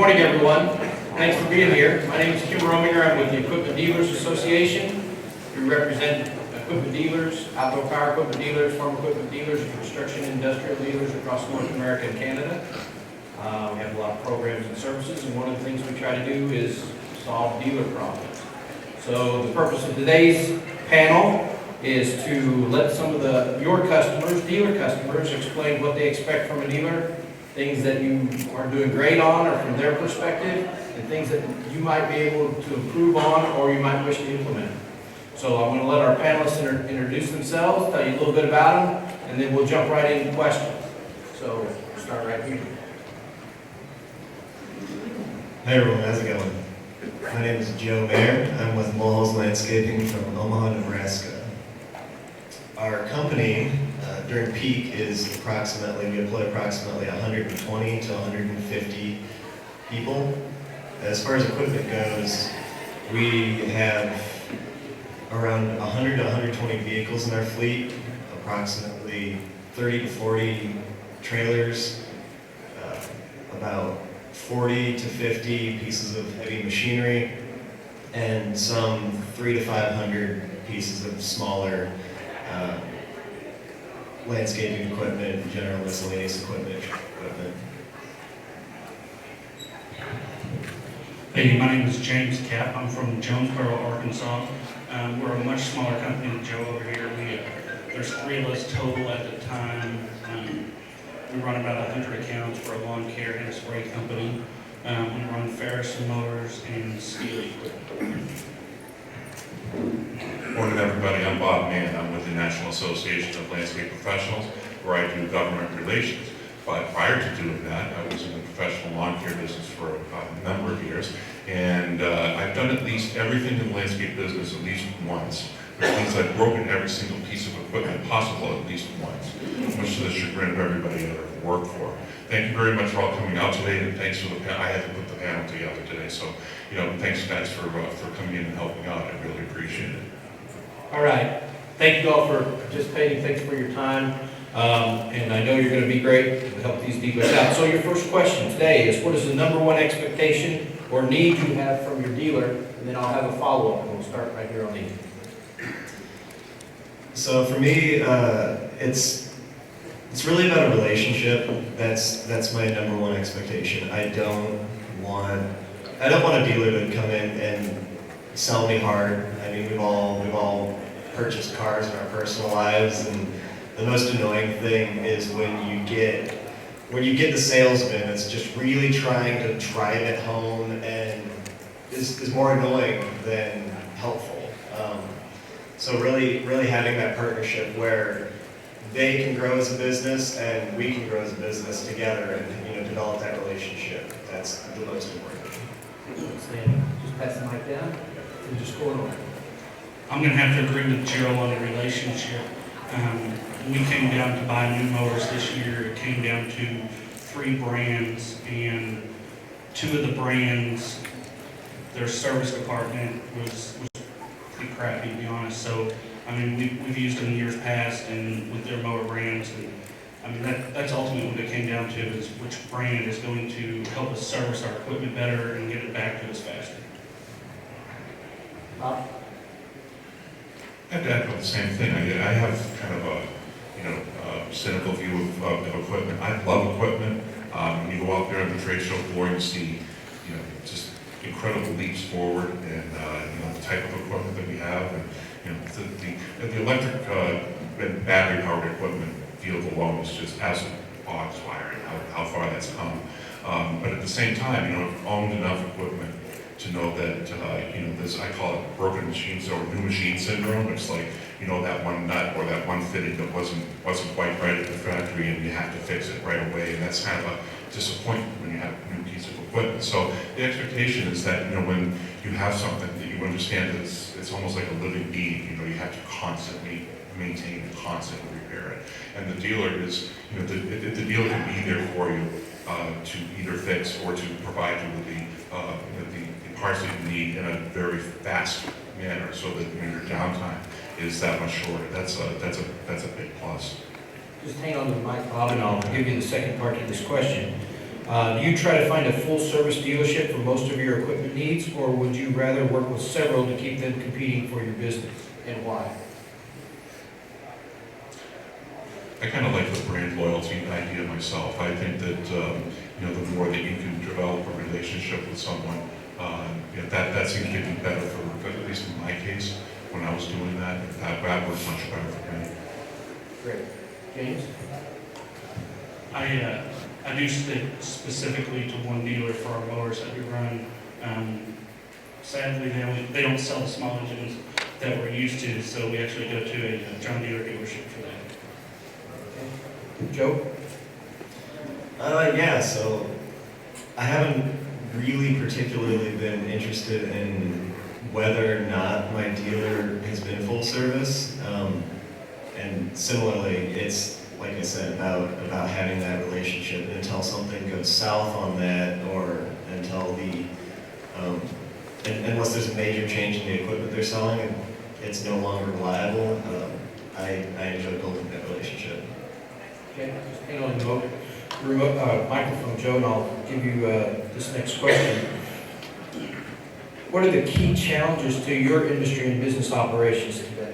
morning, everyone. Thanks for being here. My name is Kim Rominger. I'm with the Equipment Dealers Association. We represent equipment dealers, outdoor power equipment dealers, farm equipment dealers, and construction and industrial dealers across North America and Canada. We have a lot of programs and services, and one of the things we try to do is solve dealer problems. So the purpose of today's panel is to let some of your customers, dealer customers, explain what they expect from a dealer, things that you are doing great on or from their perspective, and things that you might be able to improve on or you might wish to implement. So I'm going to let our panelists introduce themselves, tell you a little bit about them, and then we'll jump right into questions. So we'll start right here. Hi everyone, how's it going? My name is Joe Mayer. I'm with Mulholland Landscaping from Omaha, Nebraska. Our company during peak is we employ approximately 120 to 150 people. As far as equipment goes, we have around 100 to 120 vehicles in our fleet, approximately 30 to 40 trailers, about 40 to 50 pieces of heavy machinery, and some 300 to 500 pieces of smaller landscaping equipment, general miscellaneous equipment. Hey, my name is James Kapp. I'm from Jonesboro, Arkansas. We're a much smaller company than Joe over here. There's 3 of us total at the time. We run about 100 accounts for a lawn care and spray company. We run Ferris motors and steel equipment. Morning, everybody. I'm Bob Mann. I'm with the National Association of Landscape Professionals, where I do government relations. But prior to doing that, I was in the professional lawn care business for a number of years, and I've done at least everything in the landscape business at least once, which means I've broken every single piece of equipment possible at least once, much to the chagrin of everybody I've ever worked for. Thank you very much for all coming out today, and thanks for I had to put the panel together today, so thanks guys for coming in and helping out. I really appreciate it. All right. Thank you all for participating. Thanks for your time. And I know you're going to be great to help these dealers out. So your first question today is, what is the #1 expectation or need you have from your dealer? And then I'll have a follow-up, and we'll start right here on these. So for me, it's really about a relationship. That's my #1 expectation. I don't want a dealer to come in and sell me hard. I mean, we've all purchased cars in our personal lives, and the most annoying thing is when you get the salesman that's just really trying to drive it home and is more annoying than helpful. So really having that partnership where they can grow as a business and we can grow as a business together and develop that relationship. That's the most important thing. Just pass the mic down and just go on. I'm going to have to agree with Joe on the relationship. We came down to buy new mowers this year. It came down to 3 brands, and 2 of the brands, their service department was pretty crappy, to be honest. So, I mean, we've used them in years past and with their mower brands, and I mean, that's ultimately what it came down to, is which brand is going to help us service our equipment better and get it back to us faster. Bob? I have to echo the same thing. I have kind of a cynical view of equipment. I love equipment. When you go out there on the trade show floor, you see just incredible leaps forward, and the type of equipment that we have, and the electric and battery powered equipment field alone is just absolutely awe-inspiring how far that's come. But at the same time, I've owned enough equipment to know that this, I call it broken machines or new machine syndrome. It's like that one nut or that one fitting that wasn't quite right at the factory, and you have to fix it right away, and that's kind of a disappointment when you have a new piece of equipment. So the expectation is that when you have something that you understand that it's almost like a living being, you have to constantly maintain and constantly repair it. And the dealer is, the dealer can be there for you to either fix or to provide you with the parts that you need in a very fast manner, so that your downtime is that much shorter. That's a big plus. Just hang on to the mic, Bob, and I'll give you the second part to this question. Do you try to find a full-service dealership for most of your equipment needs, or would you rather work with several to keep them competing for your business, and why? I kind of like the brand loyalty idea myself. I think that, the more that you can develop a relationship with someone, that seems to be better for, at least in my case, when I was doing that, that worked much better for me. Great. James? I do stick specifically to one dealer for our mowers that we run. Sadly, they don't sell the small engines that we're used to, so we actually go to a John Deere dealership for that. Joe? Yeah, so I haven't really particularly been interested in whether or not my dealer has been full service. And similarly, it's, like I said, about having that relationship until something goes south on that, or until unless there's a major change in the equipment they're selling and it's no longer reliable, I enjoy building that relationship. Okay, just hang on the microphone, Joe, and I'll give you this next question. What are the key challenges to your industry and business operations today?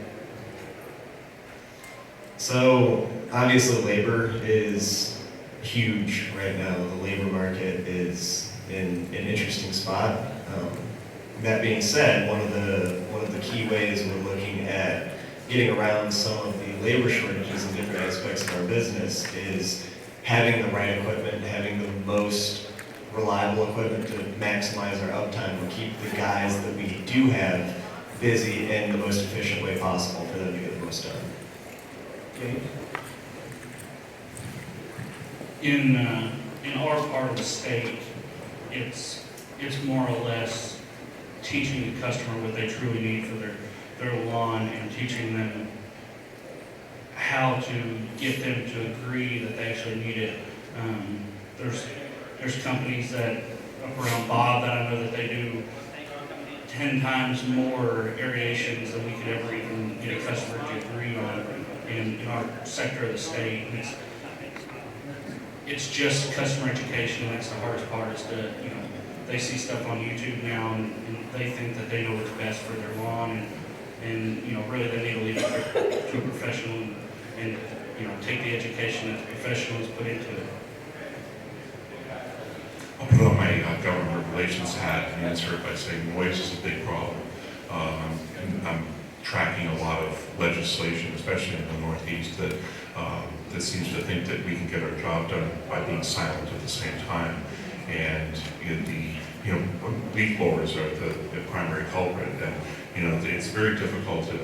So obviously labor is huge right now. The labor market is in an interesting spot. That being said, one of the key ways we're looking at getting around some of the labor shortages in different aspects of our business is having the right equipment, having the most reliable equipment to maximize our uptime and keep the guys that we do have busy in the most efficient way possible for them to get the most done. James? In our part of the state, it's more or less teaching the customer what they truly need for their lawn, and teaching them how to get them to agree that they actually need it. There's companies that up around Bob that I know that they do 10 times more aerations than we could ever even get a customer to agree on in our sector of the state. And it's just customer education, and that's the hardest part. Is to, they see stuff on YouTube now, and they think that they know what's best for their lawn, and really they need to leave it to a professional and take the education that the professionals put into it. I'll put on my government relations hat and answer it by saying noise is a big problem. I'm tracking a lot of legislation, especially in the Northeast, that seems to think that we can get our job done by being silent at the same time. And leaf blowers are the primary culprit. And it's very difficult in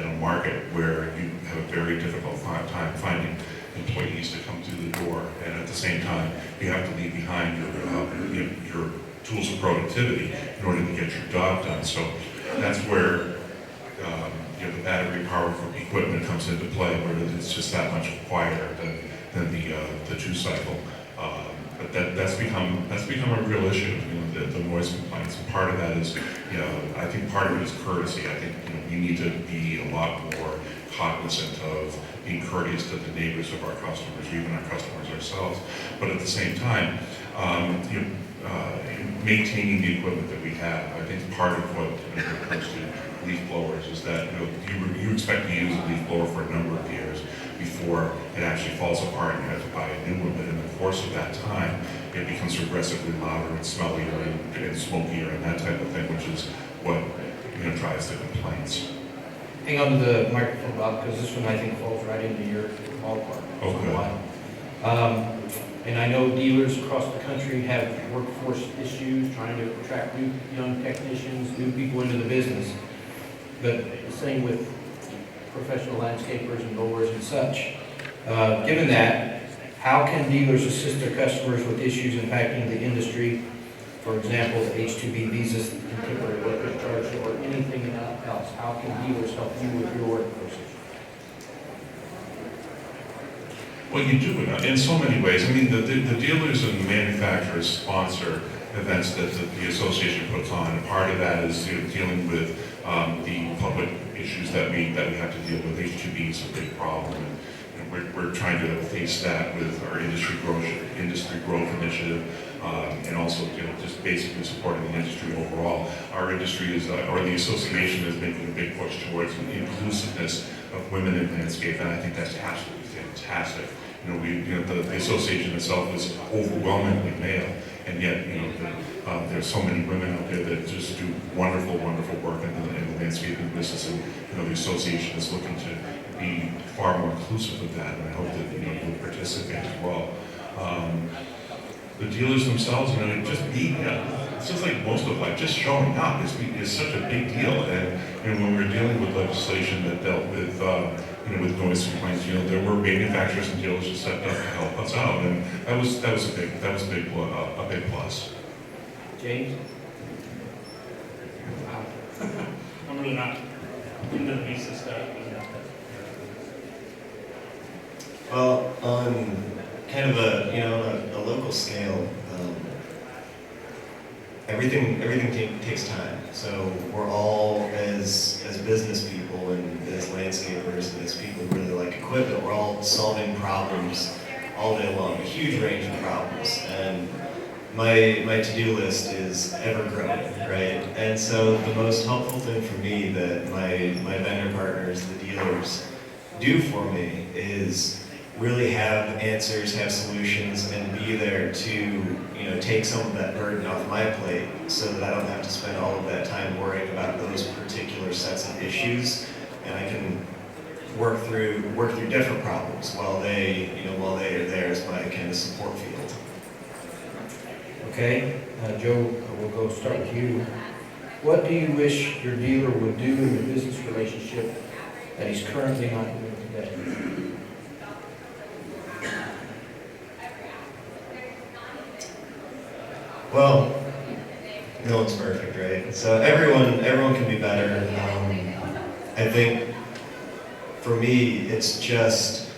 a market where you have a very difficult time finding employees to come through the door, and at the same time you have to leave behind your tools of productivity in order to get your job done. So that's where the battery powered equipment comes into play, where it's just that much quieter than the juice cycle. But that's become a real issue. The noise complaints, and part of that is, I think part of it is courtesy. I think we need to be a lot more cognizant of being courteous to the neighbors of our customers, or even our customers ourselves. But at the same time, maintaining the equipment that we have. I think part of what when it comes to leaf blowers is that you expect to use a leaf blower for a number of years before it actually falls apart and you have to buy a new one. But in the course of that time, it becomes progressively louder and smellier and smokier and that type of thing, which is what drives the complaints. Hang on to the microphone, Bob, because this one I think falls right into your ballpark. Okay. And I know dealers across the country have workforce issues, trying to attract new young technicians, new people into the business. But the same with professional landscapers and mowers and such. Given that, how can dealers assist their customers with issues impacting the industry? For example, the H-2B visas, temporary workers charge, or anything else? How can dealers help you with your workforce issues? Well, you do it in so many ways. I mean, the dealers and the manufacturers sponsor events that the association puts on, and part of that is dealing with the public issues that we have to deal with. H-2B is a big problem, and we're we're trying to face that with our industry growth initiative, and also, just basically supporting the industry overall. Our industry is, or the association is making a big push towards the inclusiveness of women in landscape, and I think that's absolutely fantastic. The association itself is overwhelmingly male, and yet, there's so many women out there that just do wonderful, wonderful work in the landscaping business, and, the association is looking to be far more inclusive of that, and I hope that, you'll participate as well. The dealers themselves, it's just like most of life, just showing up is such a big deal, and when we're dealing with legislation that dealt with, with noise complaints, there were manufacturers and dealers that stepped up to help us out, and that was a big plus. James? Wow. I'm really not into the visa stuff. Well, on kind of a local scale, everything takes time. So we're all, as business people and as landscapers and as people who really like equipment, we're all solving problems all day long, a huge range of problems. And my to-do list is ever growing, right? And so the most helpful thing for me that my vendor partners, the dealers, do for me is really have answers, have solutions, and be there to take some of that burden off my plate so that I don't have to spend all of that time worrying about those particular sets of issues, and I can work through different problems while they are there as my kind of support field. Okay, Joe, we'll go start with you. What do you wish your dealer would do in your business relationship that he's currently not doing today? Well, no one's perfect, right? So everyone can be better. I think for me, it's just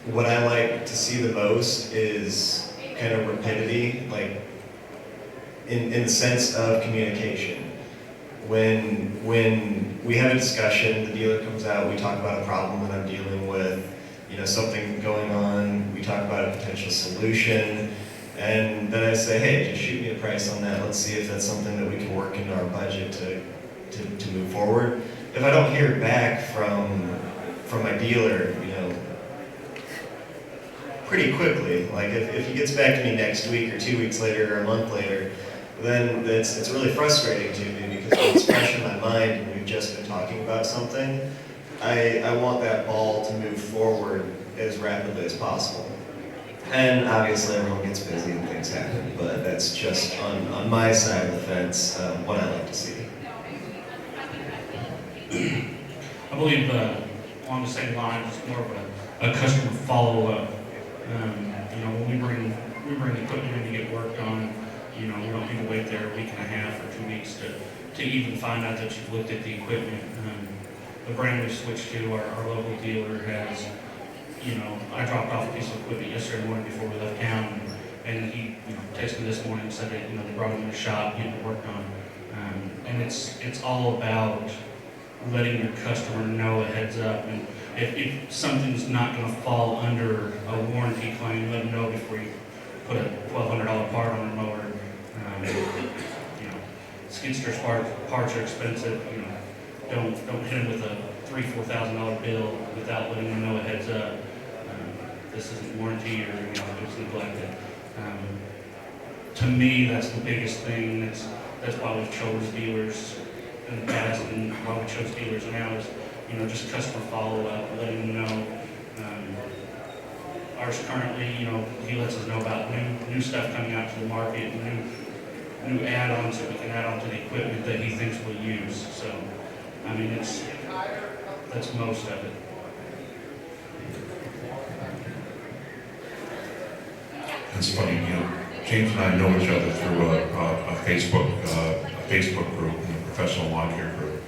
what I like to see the most is kind of rapidity, like in the sense of communication. When we have a discussion, the dealer comes out, we talk about a problem that I'm dealing with, something going on, we talk about a potential solution. And then I say, hey, just shoot me a price on that. Let's see if that's something that we can work into our budget to move forward. If I don't hear back from my dealer, pretty quickly, like if he gets back to me next week or 2 weeks later or a month later, then it's really frustrating to me because when it's fresh in my mind and we've just been talking about something, I want that ball to move forward as rapidly as possible. And obviously everyone gets busy and things happen, but that's just on my side of the fence what I like to see. I believe along the same lines, it's more of a customer follow-up. When we bring equipment in to get worked on, we don't need to wait there a week and a half or 2 weeks to even find out that you've looked at the equipment. The brand we switched to, our local dealer has, I dropped off a piece of equipment yesterday morning before we left town, and he texted me this morning and said that they brought him in the shop, getting it worked on. And it's all about letting your customer know a heads up, and if something's not going to fall under a warranty claim, let them know before you put a $1,200 part on a mower. Skid steer parts are expensive. Don't hit them with a $3,000-$4,000 bill without letting them know a heads up. This isn't warranty or it was neglected. To me, that's the biggest thing. That's why we've chose dealers in the past, and why we chose dealers now is just customer follow-up, letting them know. Ours currently, he lets us know about new stuff coming out to the market, new add-ons that we can add on to the equipment that he thinks we'll use. So, that's most of it. It's funny, James and I know each other through a Facebook group, professional lawn care group,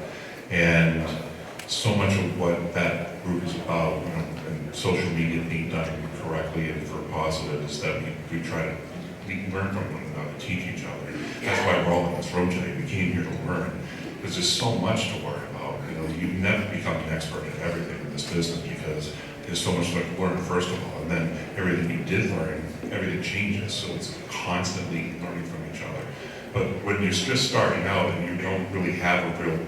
and so much of what that group is about, and social media being done correctly and for positive, is that we try to learn from one another, teach each other. That's why we're all in this room today. We came here to learn, because there's so much to learn about. You never become an expert in everything in this business, because there's so much to learn first of all, and then everything you did learn, everything changes, so it's constantly learning from each other. But when you're just starting out and you don't really have a real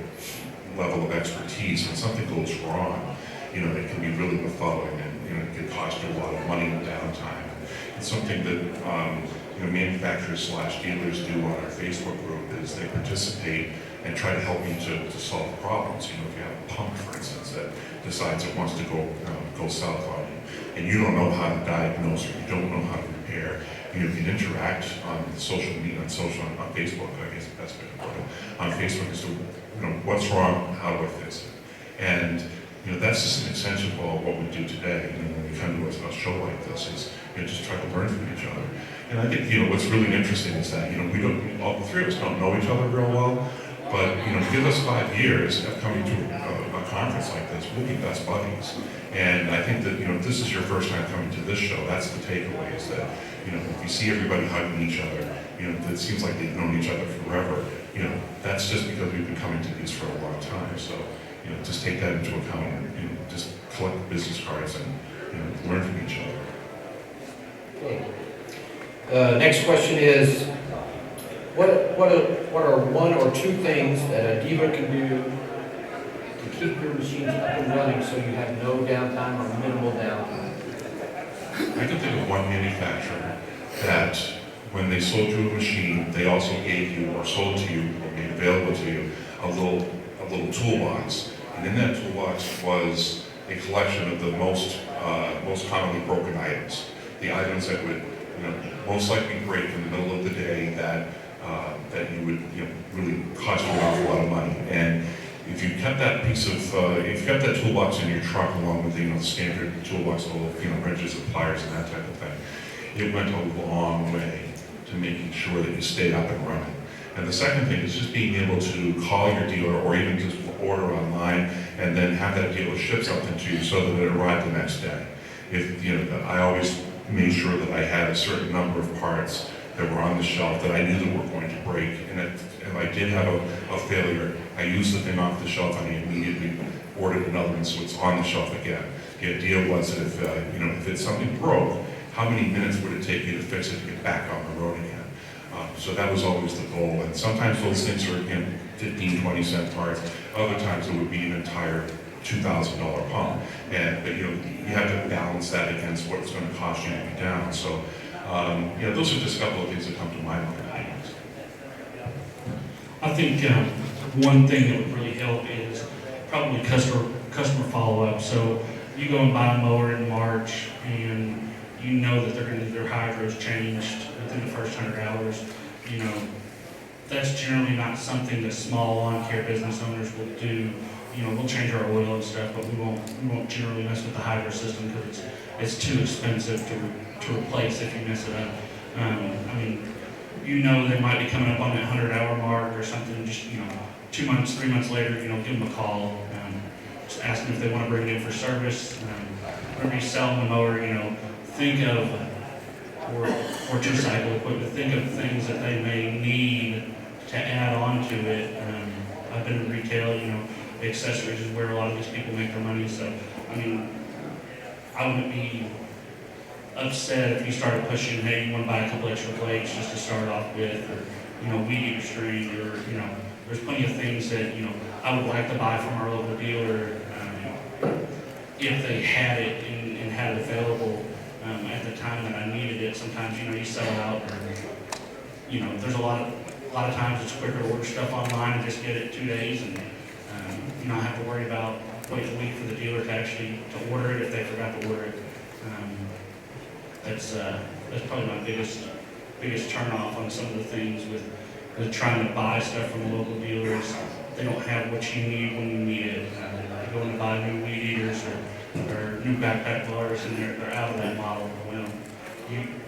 level of expertise, when something goes wrong, you know, it can be really befuddling, and you know, it can cost you a lot of money and downtime. It's something that you know, manufacturers / dealers do on our Facebook group is they participate and try to help you to solve problems. You know, if you have a pump, for instance, that decides it wants to go south on you, and you don't know how to diagnose or you don't know how to repair, you can interact on social media, on Facebook, I guess the best way to put it, on Facebook as to, you know, what's wrong, how do I fix it? And you know, that's just an extension of all what we do today. You know, when we come to a show like this, is you know, just try to learn from each other. And I think, you know, what's really interesting is that, you know, all the three of us don't know each other real well, but, you know, give us 5 years of coming to a conference like this, we'll be best buddies. And I think that, you know, if this is your first time coming to this show, that's the takeaway, is that, you know, if you see everybody hugging each other, you know, it seems like they've known each other forever, you know, that's just because we've been coming to these for a long time. So, you know, just take that into account and, you know, just collect business cards and, you know, learn from each other. Okay. Next question is, what are 1 or 2 things that a dealer can do to keep your machines up and running so you have no downtime or minimal downtime? I can think of one manufacturer that when they sold you a machine, they also gave you or sold to you or made available to you a little toolbox. And in that toolbox was a collection of the most commonly broken items. The items that would, you know, most likely break in the middle of the day that you would, you know, really cost you an awful lot of money. And if you kept that piece of, if you kept that toolbox in your truck along with, you know, the standard toolbox full of, you know, wrenches and pliers and that type of thing, it went a long way to making sure that you stayed up and running. And the second thing is just being able to call your dealer or even just order online and then have that dealer ship something to you so that it arrived the next day. If, you know, I always made sure that I had a certain number of parts that were on the shelf that I knew that were going to break, and if I did have a failure, I used the thing off the shelf and I immediately ordered another one so it's on the shelf again. The idea was that if, you know, if something broke, how many minutes would it take you to fix it to get back on the road again? So that was always the goal, and sometimes those things are, you know, 15, 20 cent parts. Other times it would be an entire $2,000 pump, but you know, you have to balance that against what it's going to cost you to be down. So, you know, those are just a couple of things that come to my mind. I think one thing that would really help is probably customer follow-up. So you go and buy a mower in March, and you know that they're going to need their hydros changed within the first 100 hours. You know, that's generally not something that small lawn care business owners will do. You know, we'll change our oil and stuff, but we won't generally mess with the hydro system because it's too expensive to replace if you mess it up. I mean, you know, they might be coming up on that 100-hour mark or something. Just, you know, 2 months, 3 months later, you know, give them a call. Just ask them if they want to bring it in for service. Whenever you sell them a mower, you know, think of or two-cycle equipment. Think of things that they may need to add on to it. I've been in retail, you know, accessories is where a lot of these people make their money. So, I mean, I wouldn't be upset if you started pushing, hey, you want to buy a couple extra plates just to start off with, or, you know, weed eater string, or, you know, there's plenty of things that, you know, I would like to buy from our local dealer if they had it and had it available at the time that I needed it. Sometimes, you know, you sell out, or, you know, there's a lot of times it's quicker to order stuff online and just get it 2 days and you not have to worry about waiting a week for the dealer to order it if they forgot to order it. That's probably my biggest turn off on some of the things with trying to buy stuff from the local dealers. They don't have what you need when you need it. You go in to buy new weed eaters or new backpack blowers, and they're out of that model. Well,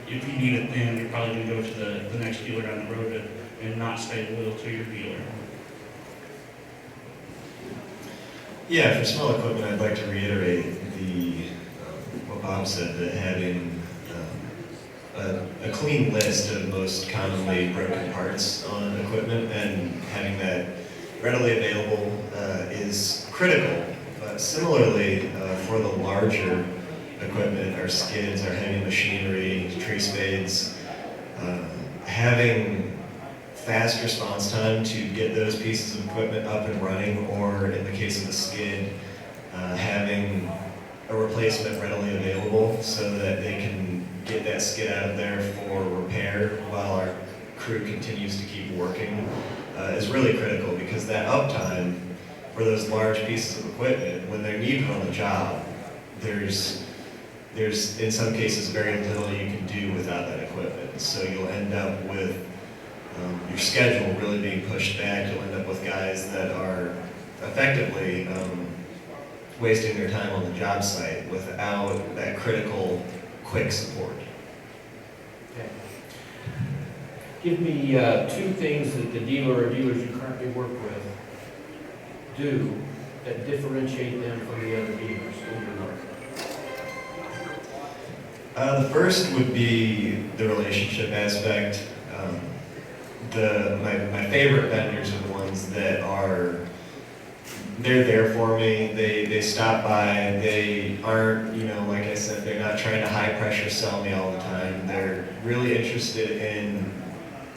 if you need it then, you're probably going to go to the next dealer down the road and not stay loyal to your dealer. Yeah, for small equipment, I'd like to reiterate what Bob said, that having a clean list of most commonly broken parts on equipment and having that readily available is critical. But similarly, for the larger equipment, our skids, our heavy machinery, tree spades, having fast response time to get those pieces of equipment up and running, or in the case of a skid, having a replacement readily available so that they can get that skid out of there for repair while our crew continues to keep working is really critical, because that uptime for those large pieces of equipment, when they're needed on the job, there's in some cases very little you can do without that equipment. So you'll end up with your schedule really being pushed back. You'll end up with guys that are effectively wasting their time on the job site without that critical, quick support. Okay. Give me 2 things that the dealer or dealers you currently work with do that differentiate them from the other dealers in your market. The first would be the relationship aspect. My favorite vendors are the ones that they're there for me. They stop by. They aren't, like I said, they're not trying to high pressure sell me all the time. They're really interested in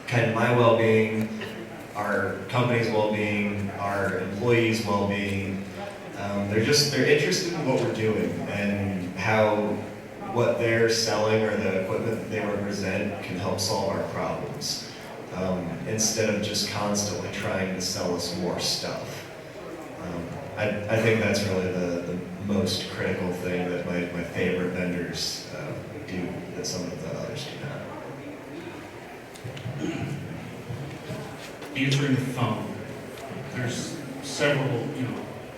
kind of my well-being, our company's well-being, our employees' well-being. They're interested in what we're doing and how what they're selling or the equipment that they represent can help solve our problems, instead of just constantly trying to sell us more stuff. I think that's really the most critical thing that my favorite vendors do that some of the others do not. Answering the phone. There's several,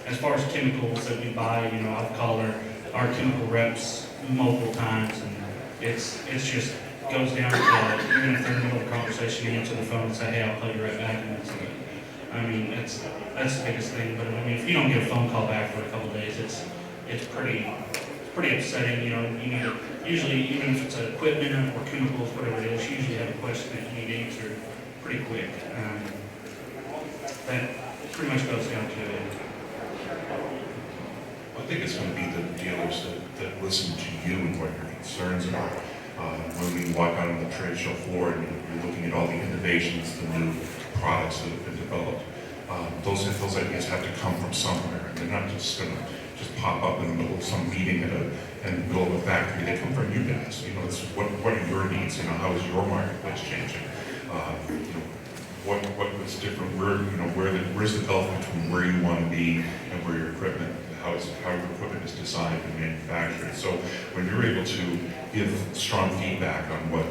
as far as chemicals that we buy, I've called our chemical reps multiple times, and it's just goes down to even if they're in the middle of a conversation, you answer the phone and say, hey, I'll call you right back, and that's the biggest thing. But if you don't get a phone call back for a couple of days, it's pretty upsetting. You need to, usually, even if it's equipment or chemicals, whatever it is, you usually have a question that you need answered pretty quick. That pretty much goes down to it. I think it's going to be the dealers that listen to you and what your concerns are. When we walk out on the trade show floor and you're looking at all the innovations, the new products that have been developed, those ideas have to come from somewhere, and they're not just going to just pop up in the middle of some meeting in the middle of a factory. They come from you guys. It's what are your needs? How is your marketplace changing? What's different? Where's the gulf between where you want to be and where your equipment, how your equipment is designed and manufactured. So when you're able to give strong feedback on what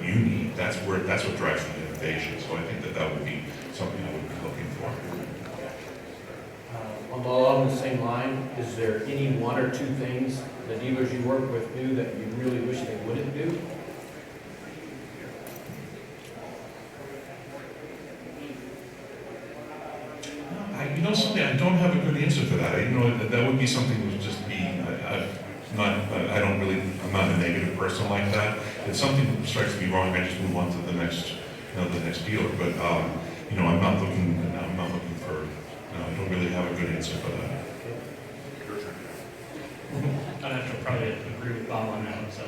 you need, that's what drives the innovation. So I think that would be something I would be looking for. Along the same line, is there any 1 or 2 things the dealers you work with do that you really wish they wouldn't do? Something I don't have a good answer for that. That would be something that would just be. I'm not a negative person like that. If something strikes me wrong, I just move on to the next dealer. But I'm not looking for. I don't really have a good answer for that. I'd have to probably agree with Bob on that. So,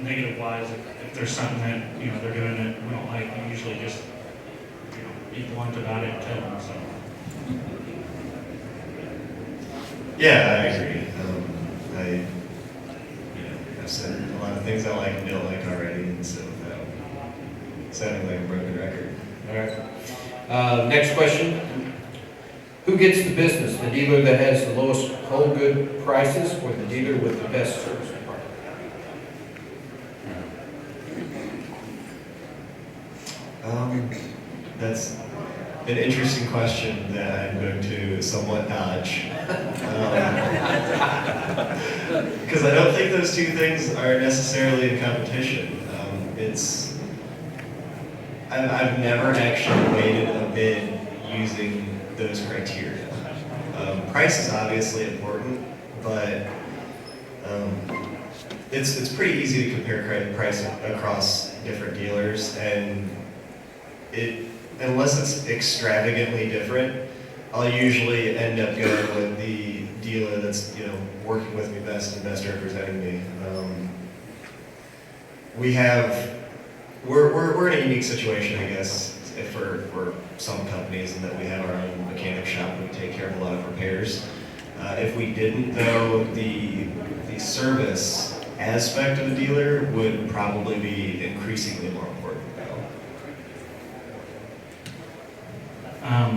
negative wise, if there's something that they're doing that we don't like, we usually just be blunt about it and tell them. So. Yeah, I agree. I've said a lot of things I like and don't like already, and so sounding like a broken record. All right. Next question. Who gets the business? The dealer that has the lowest whole good prices, or the dealer with the best service department? That's an interesting question that I'm going to somewhat dodge. Because I don't think those 2 things are necessarily in competition. I've never actually weighted a bid using those criteria. Price is obviously important, but it's pretty easy to compare price across different dealers, and unless it's extravagantly different, I'll usually end up going with dealer that's, you know, working with me best and best representing me. We're in a unique situation, I guess, for some companies, in that we have our own mechanic shop and we take care of a lot of repairs. If we didn't, though, the service aspect of the dealer would probably be increasingly more important now.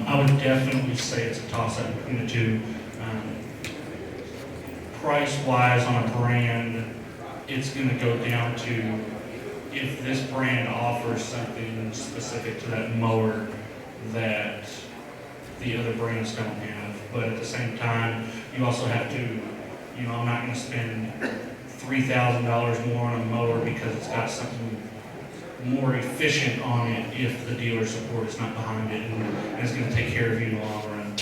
I would definitely say it's a toss-up between the two. Price-wise on a brand, it's going to go down to if this brand offers something specific to that mower that the other brands don't have. But at the same time, you also have to, you know, I'm not going to spend $3,000 more on a mower because it's got something more efficient on it if the dealer support is not behind it and it's going to take care of you in the long run.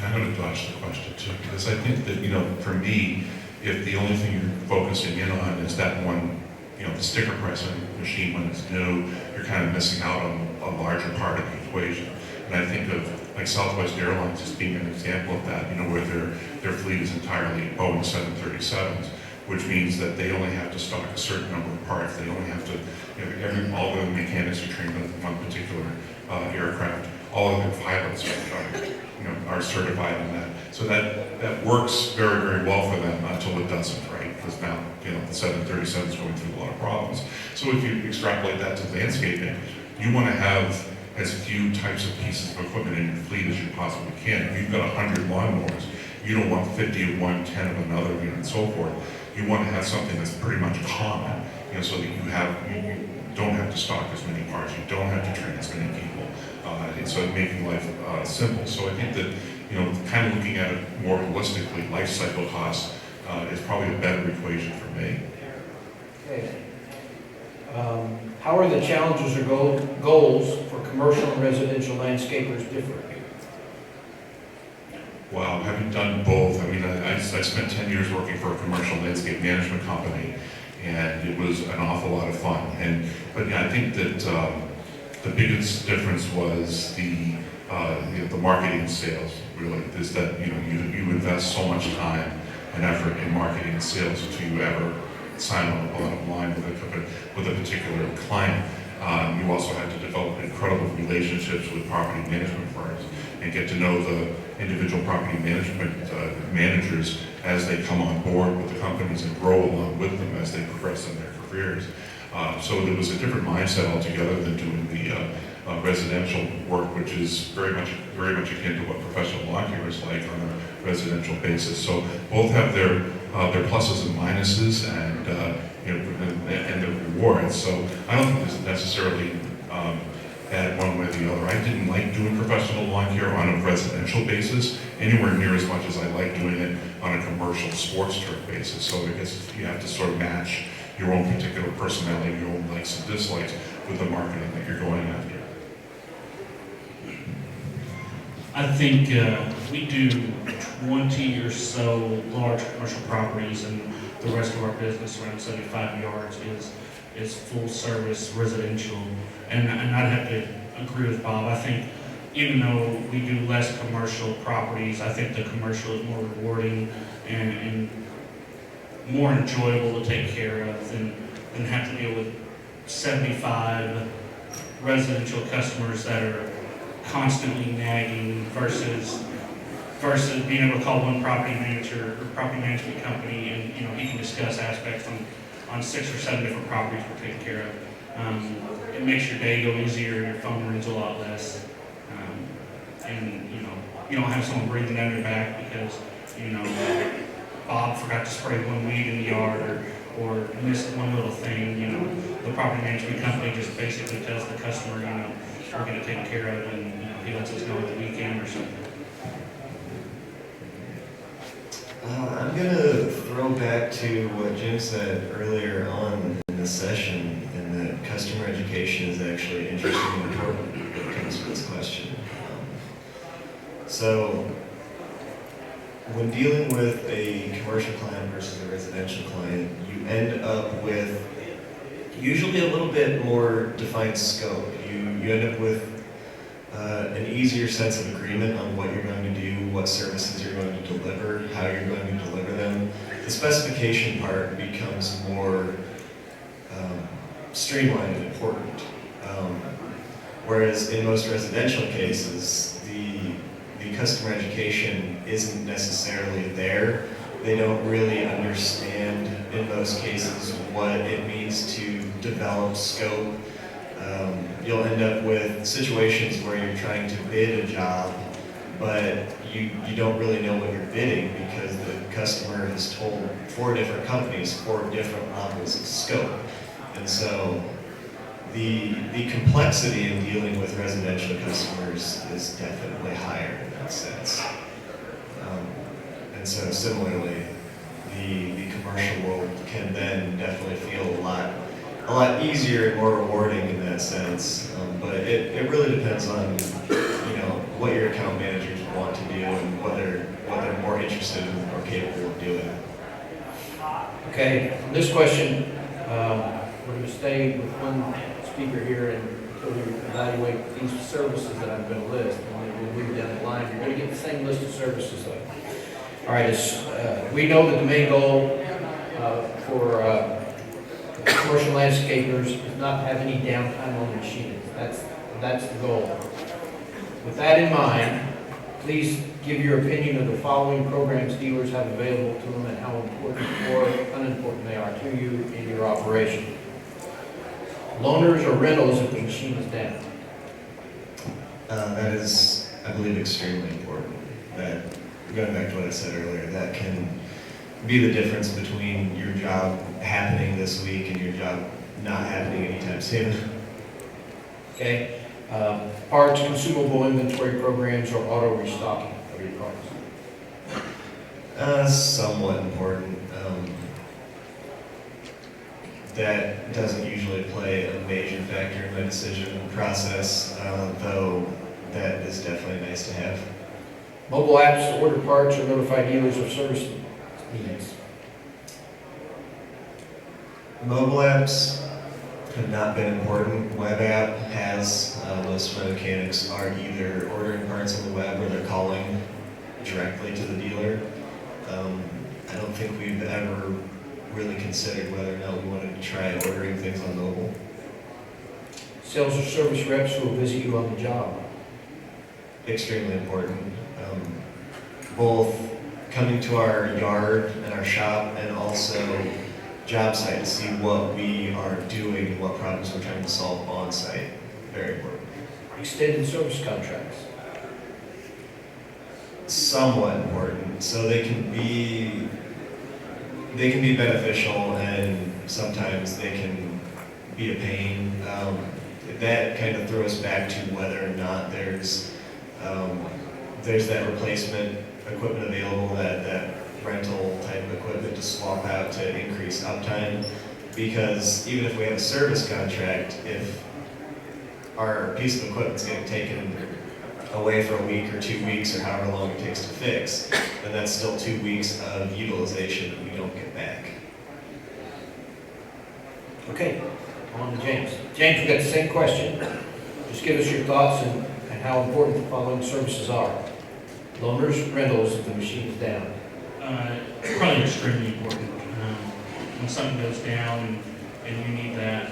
I'm going to dodge the question too, because I think that, you know, for me, if the only thing you're focusing in on is that one, you know, the sticker pressing machine when it's new, you're kind of missing out on a larger part of the equation. And I think of like Southwest Airlines as being an example of that, you know, where their fleet is entirely Boeing 737s, which means that they only have to stock a certain number of parts. They only have to, you know, all the mechanics are trained on one particular aircraft. All of their pilots are certified on that. So that works very, very well for them until it doesn't, right? Because now, you know, the 737 is going through a lot of problems. So if you extrapolate that to landscaping, you want to have as few types of pieces of equipment in your fleet as you possibly can. If you've got 100 lawnmowers, you don't want 50 of one, 10 of another, you know, and so forth. You want to have something that's pretty much common, you know, so that you don't have to stock as many parts, you don't have to train as many people, and so making life simple. So I think that, you know, kind of looking at it more holistically, life cycle costs is probably a better equation for me. Okay. How are the challenges or goals for commercial and residential landscapers different? Wow, having done both, I mean, I spent 10 years working for a commercial landscape management company, and it was an awful lot of fun. But yeah, I think that the biggest difference was the marketing and sales. Really, is that, you know, you invest so much time and effort in marketing and sales until you ever sign on a bottom line with a particular client. You also have to develop incredible relationships with property management firms and get to know the individual property management managers as they come on board with the companies and grow along with them as they progress in their careers. So there was a different mindset altogether than doing the residential work, which is very much akin to what professional lawn care is like on a residential basis. So both have their pluses and minuses, and and their rewards. So I don't think there's necessarily bad one way or the other. I didn't like doing professional lawn care on a residential basis anywhere near as much as I like doing it on a commercial sports turf basis. So I guess you have to sort of match your own particular personality, your own likes and dislikes with the marketing that you're going after. I think we do 20 or so large commercial properties, and the rest of our business, around 75 yards, is full service residential. And I'd have to agree with Bob. I think even though we do less commercial properties, I think the commercial is more rewarding and more enjoyable to take care of than have to deal with 75 residential customers that are constantly nagging versus being able to call one property manager or property management company and, you know, he can discuss aspects on 6 or 7 different properties we're taking care of. It makes your day go easier and your phone rings a lot less. And, you know, you don't have someone breathing down your back because, you know, Bob forgot to spray one weed in the yard or missed one little thing. You know, the property management company just basically tells the customer, you know, we're going to take care of it, and, you know, he lets us know at the weekend or something. I'm going to throw back to what Jim said earlier on in the session, and that customer education is actually interesting and important when it comes to this question. So, when dealing with a commercial client versus a residential client, you end up with usually a little bit more defined scope. You end up with an easier sense of agreement on what you're going to do, what services you're going to deliver, how you're going to deliver them. The specification part becomes more streamlined and important. Whereas in most residential cases, the customer education isn't necessarily there. They don't really understand, in most cases, what it means to develop scope. You'll end up with situations where you're trying to bid a job, but you don't really know what you're bidding because the customer has told 4 different companies 4 different levels of scope. And so the complexity in dealing with residential customers is definitely higher in that sense. And so similarly, the commercial world can then definitely feel a lot easier and more rewarding in that sense. But it really depends on what your account managers want to do and what they're more interested in or capable of doing. Okay, on this question, we're going to stay with one speaker here until we evaluate these services that I'm going to list, and then we'll move down the line. You're going to get the same list of services though. All right, we know that the main goal for commercial landscapers is not to have any downtime on the machines. That's the goal. With that in mind, please give your opinion of the following programs dealers have available to them and how important or unimportant they are to you in your operation. Loaners or rentals if the machine is down. That is, I believe, extremely important. That, going back to what I said earlier, that can be the difference between your job happening this week and your job not happening anytime soon. Okay? Parts, consumable inventory programs, or auto restocking of your parts. Somewhat important. That doesn't usually play a major factor in my decision process, though that is definitely nice to have. Mobile apps to order parts or notify dealers of service needs. Mobile apps have not been important. Web app has. Most of my mechanics are either ordering parts on the web or they're calling directly to the dealer. I don't think we've ever really considered whether or not we wanted to try ordering things on mobile. Sales or service reps who will visit you on the job. Extremely important. Both coming to our yard and our shop and also job site to see what we are doing and what problems we're trying to solve on site. Very important. Extended service contracts. Somewhat important. So they can be beneficial and sometimes they can be a pain. That kind of throws back to whether or not there's that replacement equipment available, that rental type of equipment to swap out to increase uptime. Because even if we have a service contract, if our piece of equipment's getting taken away for a week or 2 weeks or however long it takes to fix, then that's still 2 weeks of utilization that we don't get back. Okay, on to James. James, we've got the same question. Just give us your thoughts and how important the following services are. Loaners, rentals if the machine is down. Probably extremely important. When something goes down and you need that,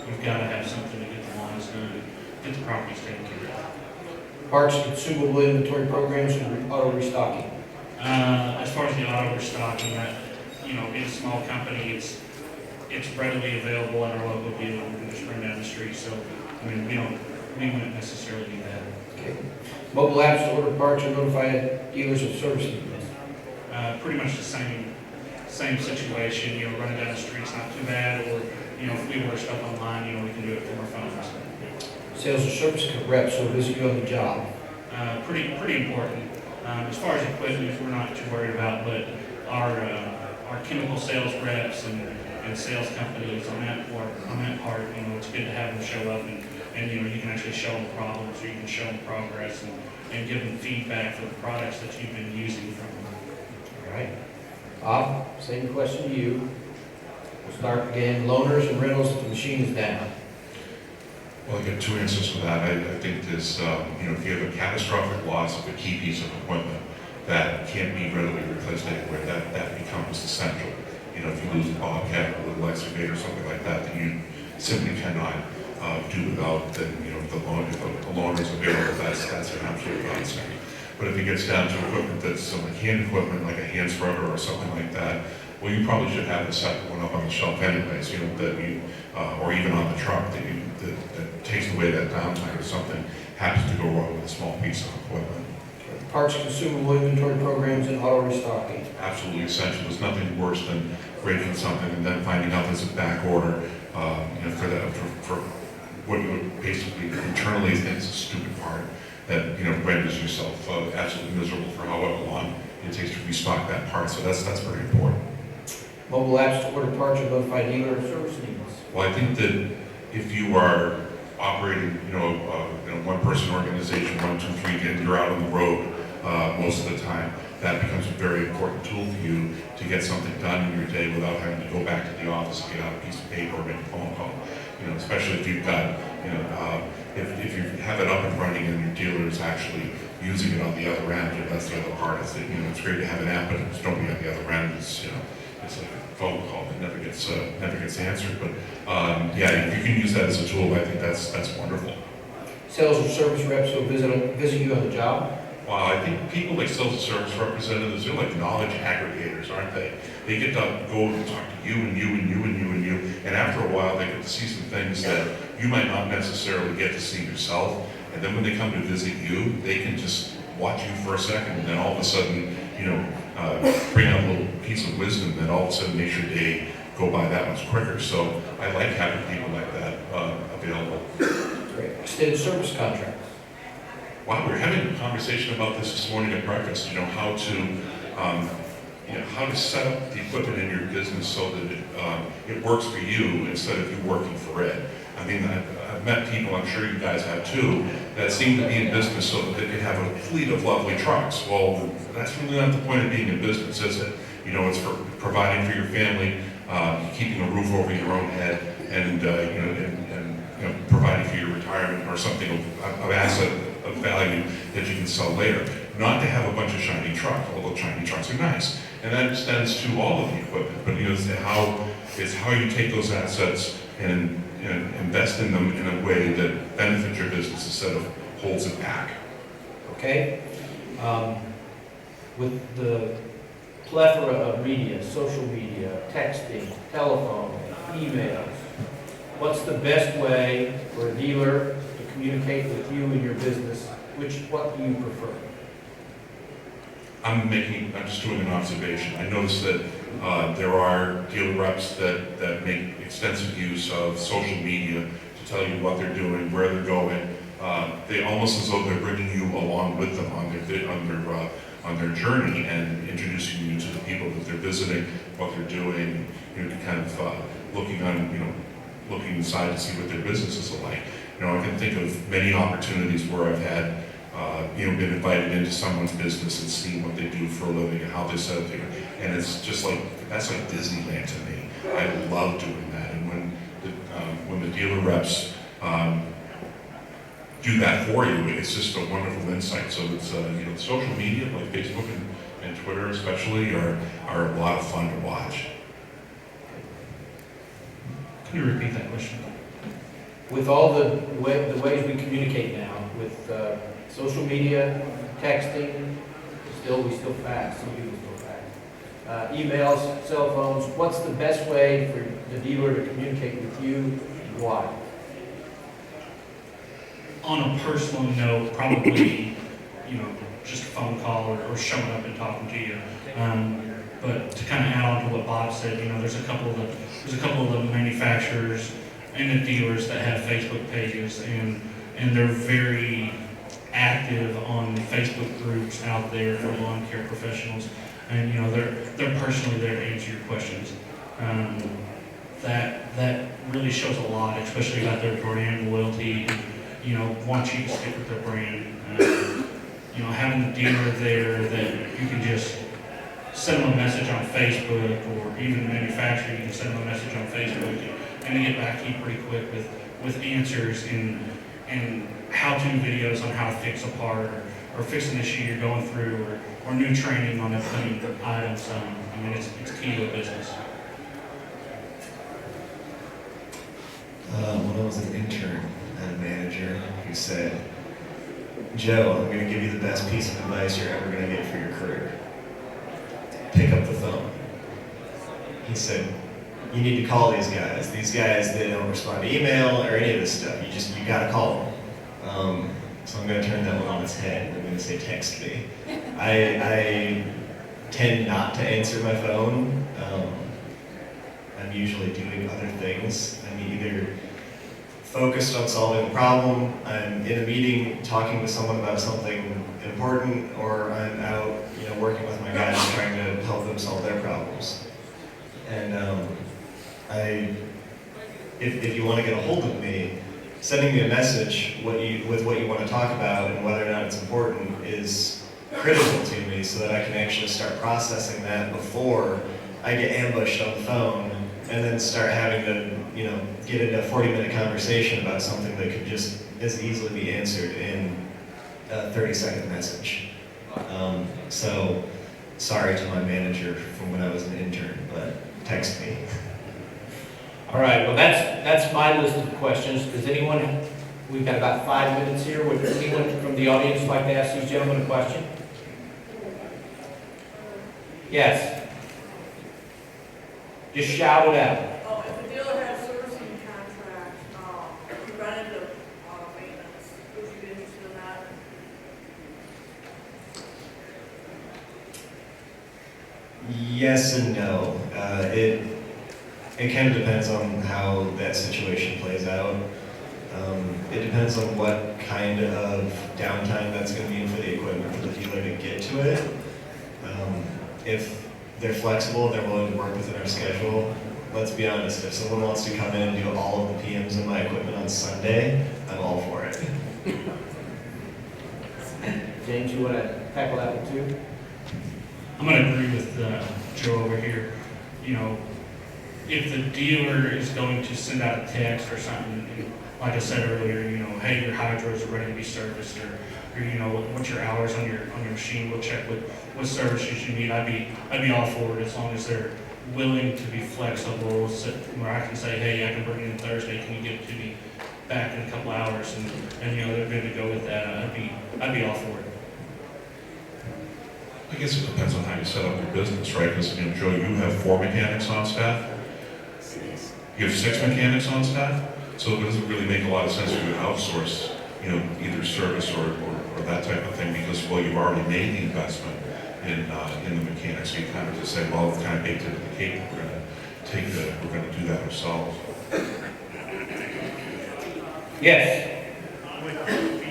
you've got to have something to get the lines done, get the properties taken care of. Parts, consumable inventory programs, and auto restocking. As far as the auto restocking, that, in a small company, it's readily available in our local dealer. We can just run down the street. So, we wouldn't necessarily do that. Okay. Mobile apps to order parts or notify dealers of service needs. Pretty much the same situation. Running down the street's not too bad. Or, if we order stuff online, we can do it from our phones. Sales or service reps will visit you on the job. Pretty important. As far as equipment, we're not too worried about, but our chemical sales reps and sales companies on that part, it's good to have them show up and you can actually show them problems or you can show them progress and give them feedback for the products that you've been using from them. All right. Bob, same question to you. We'll start again. Loaners and rentals if the machine is down. Well, I get two answers for that. I think this, if you have a catastrophic loss of a key piece of equipment that can't be readily replaced anywhere, that becomes essential. If you lose a bobcat, a little excavator, something like that you simply cannot do without, then, if the loan is available, that's an absolute godsend. But if it gets down to equipment that's some hand equipment, like a hand scrubber or something like that, well, you probably should have a separate one up on the shelf anyways, or even on the truck that takes away that downtime if something happens to go wrong with a small piece of equipment. Parts consumable inventory programs and auto restocking. Absolutely essential. There's nothing worse than breaking something and then finding out there's a back order, for what you would basically internally think is a stupid part that, renders yourself absolutely miserable for however long it takes to restock that part. So that's very important. Mobile apps to order parts or notify dealer of service needs. Well, I think that if you are operating, one-person organization, 1, 2, 3, and you're out on the road most of the time, that becomes a very important tool for you to get something done in your day without having to go back to the office and get out a piece of paper or make a phone call. Especially if you've got, if you have it up and running and your dealer is actually using it on the other end, that's the other part. Is that, it's great to have an app, but if it's don't be on the other end, it's like a phone call that never gets answered. But if you can use that as a tool, I think that's wonderful. Sales or service reps will visit you on the job. Wow, I think people like sales and service representatives, they're like knowledge aggregators, aren't they? They get to go and talk to you and you and you and you and you, and after a while they get to see some things that you might not necessarily get to see yourself. And then when they come to visit you, they can just watch you for a second, and then all of a sudden, bring out a little piece of wisdom that all of a sudden makes your day go by that much quicker. So I like having people like that available. Great. Extended service contracts. Wow, we were having a conversation about this morning at breakfast. How to set up the equipment in your business so that it works for you instead of you working for it. I mean, I've met people, I'm sure you guys have too, that seem to be in business so that they can have a fleet of lovely trucks. Well, that's really not the point of being in business, is it? It's for providing for your family, keeping a roof over your own head, and providing for your retirement or something of asset of value that you can sell later. Not to have a bunch of shiny trucks, although shiny trucks are nice. And that extends to all of the equipment, but it's how you take those assets and invest in them in a way that benefits your business instead of holds it back. Okay. With the plethora of media, social media, texting, telephone, emails, what's the best way for a dealer to communicate with you and your business? What do you prefer? I'm just doing an observation. I noticed that there are dealer reps that make extensive use of social media to tell you what they're doing, where they're going. They almost as though they're bringing you along with them on their journey and introducing you to the people that they're visiting, what they're doing, kind of looking inside to see what their businesses are like. I can think of many opportunities where I've had been invited into someone's business and seen what they do for a living and how they set up there. And it's just that's like Disneyland to me. I love doing that. And when the dealer reps do that for you, it's just a wonderful insight. So it's social media like Facebook and Twitter especially are a lot of fun to watch. Can you repeat that question? With all the ways we communicate now, with social media, texting, we still fax, some people still fax, emails, cell phones, what's the best way for the dealer to communicate with you and why? On a personal note, probably, just a phone call or showing up and talking to you. But to kind of add on to what Bob said, there's a couple of the manufacturers and the dealers that have Facebook pages, and they're very active on Facebook groups out there for lawn care professionals, and they're personally there to answer your questions. That really shows a lot, especially about their brand loyalty, and want you to stick with their brand. Having the dealer there that you can just send them a message on Facebook, or even the manufacturer, you can send them a message on Facebook and they get back to you pretty quick with with answers and how-to videos on how to fix a part or fix an issue you're going through or new training on upcoming items. I mean, it's key to a business. When I was an intern, I had a manager who said, "Joe, I'm going to give you the best piece of advice you're ever going to get for your career. Pick up the phone." He said, "You need to call these guys. These guys, they don't respond to email or any of this stuff. You got to call them." So I'm going to turn that one on its head. I'm going to say text me. I tend not to answer my phone. I'm usually doing other things. I'm either focused on solving a problem, I'm in a meeting talking with someone about something important, or I'm out, working with my guys trying to help them solve their problems. And if you want to get a hold of me, sending me a message with what you want to talk about and whether or not it's important is critical to me, so that I can actually start processing that before I get ambushed on the phone and then start having to, get into a 40-minute conversation about something that could just as easily be answered in a 30-second message. So, sorry to my manager from when I was an intern, but text me. All right, well, that's my list of questions. Does anyone, we've got about 5 minutes here, would anyone from the audience like to ask these gentlemen a question? Yes. Just shout it out. Oh, if a dealer has servicing contract, preventative maintenance, would you be interested in that? Yes and no. It kind of depends on how that situation plays out. It depends on what kind of downtime that's going to mean for the equipment for the dealer to get to it. If they're flexible, they're willing to work within our schedule. Let's be honest, if someone wants to come in and do all of the PMs in my equipment on Sunday, I'm all for it. James, you want to tackle that one too? I'm going to agree with Joe over here. If the dealer is going to send out a text or something, like I said earlier, hey, your hydros are ready to be serviced, or what's your hours on your machine? We'll check what services you need. I'd be all for it as long as they're willing to be flexible, so where I can say, hey, I can bring it in Thursday. Can you get it to me back in a couple hours? And they're good to go with that. I'd be all for it. I guess it depends on how you set up your business, right? Because, Joe, you have 4 mechanics on staff. You have 6 mechanics on staff. So it doesn't really make a lot of sense for you to outsource, either service or that type of thing, because, well, you've already made the investment in the mechanics. So you kind of just say, well, it's kind of baked into the cake. We're going to do that ourselves. Yes. Would you be,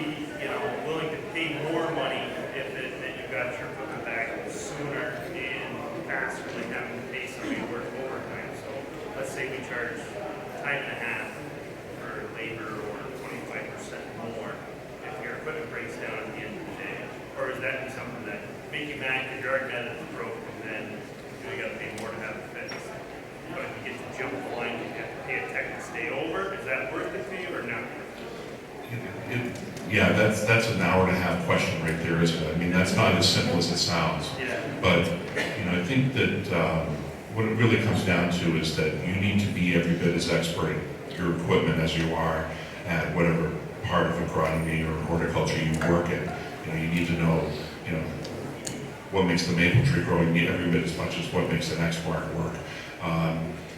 willing to pay more money if you got your equipment back sooner and faster than having to pay somebody to work overtime? So let's say we charge time and a half for labor or 25% more if your equipment breaks down at the end of the day. Or is that something that make you mad because your yard net is broken, then you got to pay more to have it fixed? But if you get to jump the line, you have to pay a tech to stay over. Is that worth it to you or not? Yeah, that's an hour and a half question right there, isn't it? I mean, that's not as simple as it sounds. Yeah. But, I think that what it really comes down to is that you need to be every bit as expert at your equipment as you are at whatever part of agronomy or horticulture you work in. You need to know, what makes the maple tree grow. You need every bit as much as what makes the next bark work.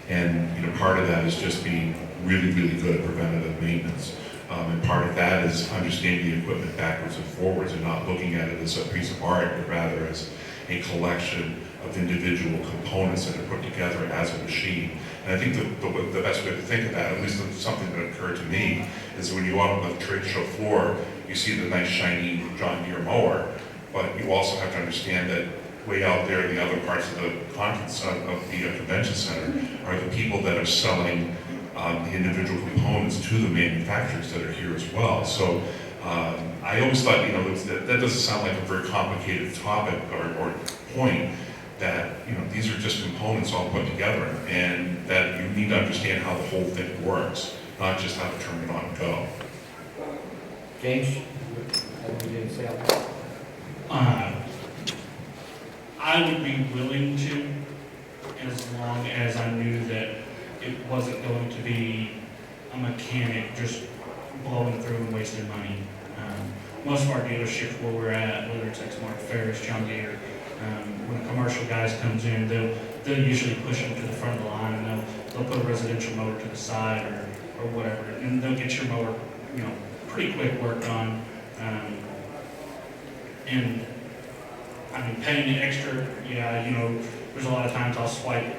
And part of that is just being really, really good at preventative maintenance. And part of that is understanding the equipment backwards and forwards and not looking at it as a piece of art, but rather as a collection of individual components that are put together as a machine. And I think the best way to think of that, at least something that occurred to me, is when you go out on the trade show floor, you see the nice shiny John Deere mower, but you also have to understand that way out there in the other parts of the conference of the convention center are the people that are selling the individual components to the manufacturers that are here as well. So I always thought, that doesn't sound like a very complicated topic or point, that these are just components all put together, and that you need to understand how the whole thing works. not just have to turn it on and go. James? Anything to say on that? I would be willing to, as long as I knew that it wasn't going to be a mechanic just blowing through and wasting money. Most of our dealerships where we're at, whether it's Exmark, Ferris, John Deere, when a commercial guys comes in, they'll usually push them to the front of the line, and they'll put a residential motor to the side or whatever, and they'll get your motor, pretty quick worked on. And I mean, paying the extra, there's a lot of times I'll swipe,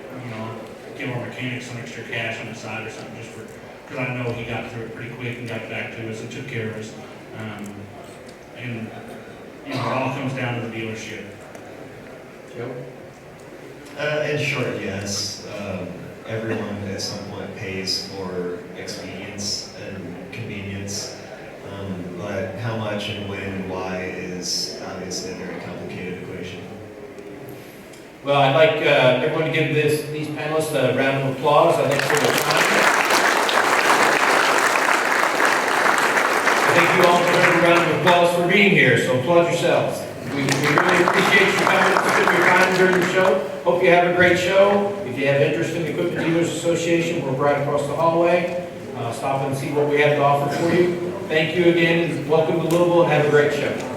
give our mechanic some extra cash on the side or something just because I know he got through it pretty quick and got back to us and took care of us. And it all comes down to the dealership. Joe? In short, yes. Everyone at some point pays for expedience and convenience, but how much and when and why is obviously a very complicated equation. Well, I'd like everyone to give these panelists a round of applause. I think for their time. I thank you all for a round of applause for being here, so applaud yourselves. We really appreciate you coming and spending your time during the show. Hope you have a great show. If you have interest in the Equipment Dealers Association, we're right across the hallway. Stop and see what we have to offer for you. Thank you again, and welcome to Louisville, and have a great show.